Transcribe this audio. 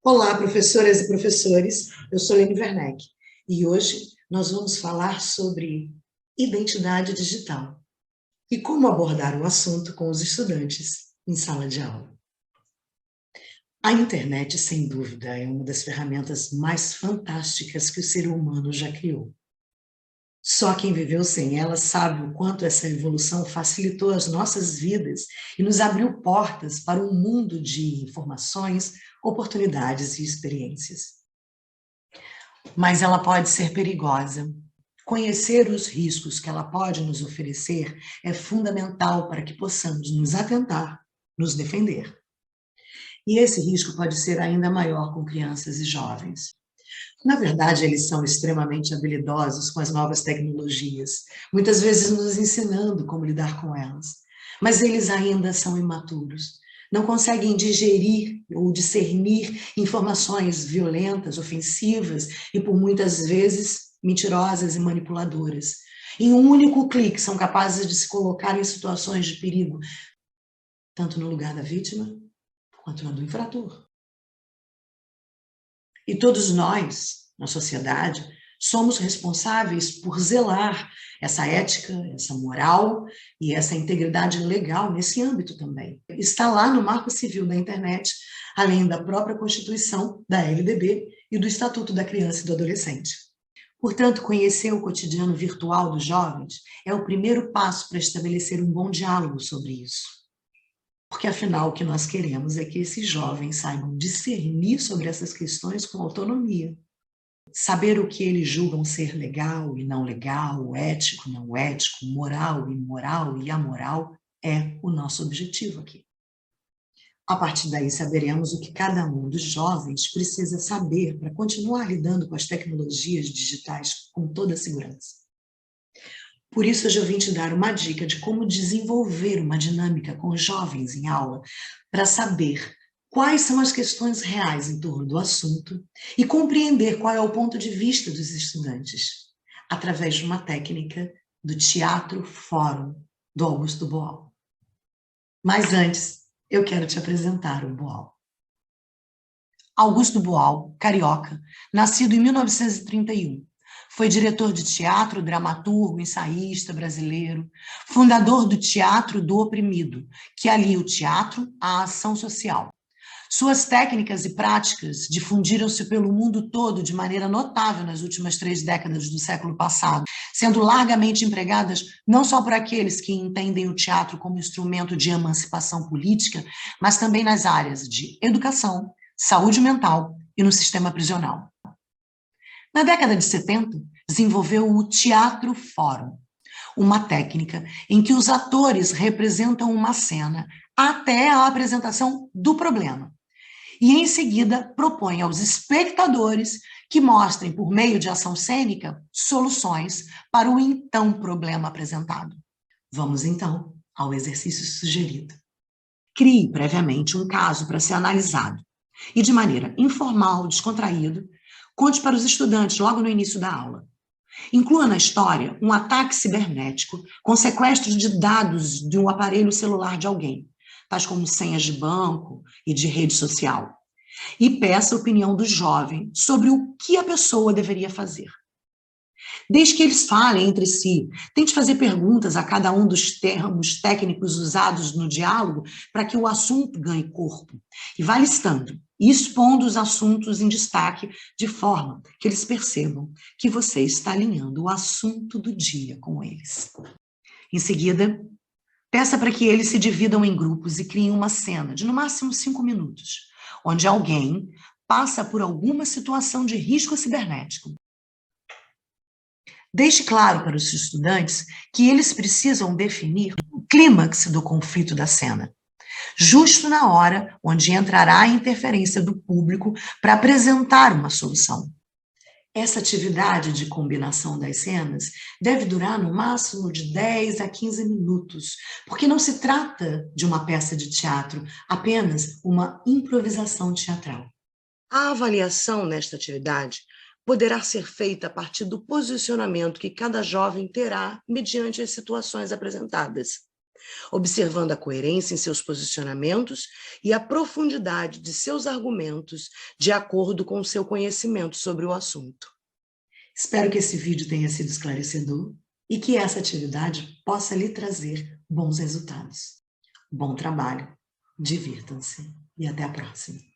Olá, professoras e professores, eu sou Lene Werneck e hoje nós vamos falar sobre identidade digital e como abordar o assunto com os estudantes em sala de aula. A internet, sem dúvida, é uma das ferramentas mais fantásticas que o ser humano já criou. Só quem viveu sem ela sabe o quanto essa evolução facilitou as nossas vidas e nos abriu portas para um mundo de informações, oportunidades e experiências. Mas ela pode ser perigosa. Conhecer os riscos que ela pode nos oferecer é fundamental para que possamos nos atentar, nos defender. E esse risco pode ser ainda maior com crianças e jovens. Na verdade, eles são extremamente habilidosos com as novas tecnologias, muitas vezes nos ensinando como lidar com elas. Mas eles ainda são imaturos, não conseguem digerir ou discernir informações violentas, ofensivas e, por muitas vezes, mentirosas e manipuladoras. Em um único clique, são capazes de se colocar em situações de perigo, tanto no lugar da vítima quanto no do infrator. E todos nós, na sociedade, somos responsáveis por zelar essa ética, essa moral e essa integridade legal nesse âmbito também. Está lá no Marco Civil da Internet, além da própria Constituição, da LDB e do Estatuto da Criança e do Adolescente. Portanto, conhecer o cotidiano virtual dos jovens é o primeiro passo para estabelecer um bom diálogo sobre isso. Porque, afinal, o que nós queremos é que esses jovens saibam discernir sobre essas questões com autonomia. Saber o que eles julgam ser legal e não legal, ético, não ético, moral, imoral e amoral é o nosso objetivo aqui. A partir daí, saberemos o que cada um dos jovens precisa saber para continuar lidando com as tecnologias digitais com toda a segurança. Por isso, hoje eu vim te dar uma dica de como desenvolver uma dinâmica com os jovens em aula para saber quais são as questões reais em torno do assunto e compreender qual é o ponto de vista dos estudantes, através de uma técnica do Teatro Fórum, do Augusto Boal. Mas antes, eu quero te apresentar o Boal. Augusto Boal, carioca, nascido em 1931. Foi diretor de teatro, dramaturgo, ensaísta brasileiro, fundador do Teatro do Oprimido, que alia o teatro à ação social. Suas técnicas e práticas difundiram-se pelo mundo todo de maneira notável nas últimas 3 décadas do século passado, sendo largamente empregadas não só por aqueles que entendem o teatro como instrumento de emancipação política, mas também nas áreas de educação, saúde mental e no sistema prisional. Na década de 70, desenvolveu o Teatro Fórum, uma técnica em que os atores representam uma cena até a apresentação do problema. E, em seguida, propõe aos espectadores que mostrem, por meio de ação cênica, soluções para o então problema apresentado. Vamos, então, ao exercício sugerido. Crie previamente um caso para ser analisado e, de maneira informal, descontraído, conte para os estudantes logo no início da aula. Inclua na história um ataque cibernético com sequestro de dados de um aparelho celular de alguém, tais como senhas de banco e de rede social. E peça a opinião do jovem sobre o que a pessoa deveria fazer. Desde que eles falem entre si, tente fazer perguntas a cada um dos termos técnicos usados no diálogo para que o assunto ganhe corpo. E vá listando e expondo os assuntos em destaque de forma que eles percebam que você está alinhando o assunto do dia com eles. Em seguida, peça para que eles se dividam em grupos e criem uma cena de no máximo 5 minutos, onde alguém passa por alguma situação de risco cibernético. Deixe claro para os estudantes que eles precisam definir o clímax do conflito da cena, justo na hora onde entrará a interferência do público para apresentar uma solução. Essa atividade de combinação das cenas deve durar no máximo de 10 a 15 minutos, porque não se trata de uma peça de teatro, apenas uma improvisação teatral. A avaliação nesta atividade poderá ser feita a partir do posicionamento que cada jovem terá mediante as situações apresentadas. observando a coerência em seus posicionamentos e a profundidade de seus argumentos de acordo com o seu conhecimento sobre o assunto. Espero que esse vídeo tenha sido esclarecedor e que essa atividade possa lhe trazer bons resultados. Bom trabalho, divirtam-se e até a próxima.